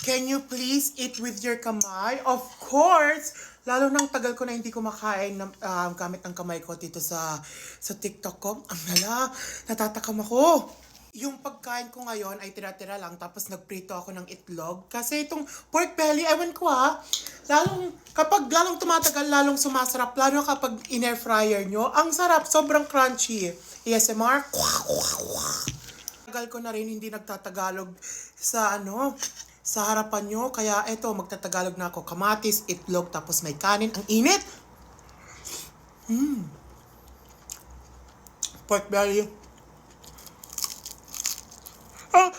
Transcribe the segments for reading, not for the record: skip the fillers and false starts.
Can you please eat with your kamay? Of course! Lalo nang tagal ko na hindi kumakain ng, gamit ng kamay ko dito sa TikTok ko. Ang natatakam ako. Yung pagkain ko ngayon ay tira-tira lang tapos nagprito ako ng itlog. Kasi itong pork belly, ewan ko kapag lalong tumatagal, lalong sumasarap. Lalo kapag in-air fryer nyo, ang sarap, sobrang crunchy. ASMR. Tagal ko na rin hindi nagtatagalog sa harapan nyo. Kaya eto, magtatagalog na ako. Kamatis, itlog, tapos may kanin. Ang init! Pork belly. Ah!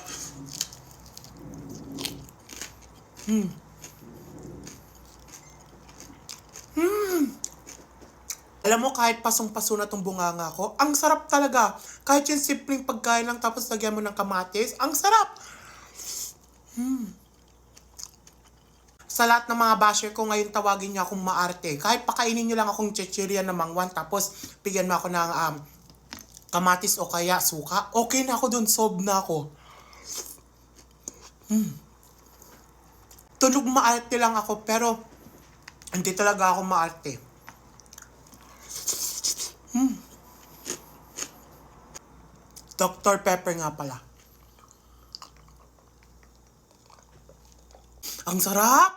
Alam mo, kahit pasong-paso na tong bunganga ko, ang sarap talaga. Kahit yung simpleng pagkain lang tapos lagyan mo ng kamatis, ang sarap! Sa lahat ng mga basher ko ngayon, tawagin niyo akong maarte. Kahit pakainin niyo lang akong chichirya na mangwan, tapos bigyan mo ako ng kamatis o kaya suka, okay na ako dun, sob na ako. Tulog maarte lang ako, pero hindi talaga ako maarte. Dr. Pepper nga pala. Ang sarap!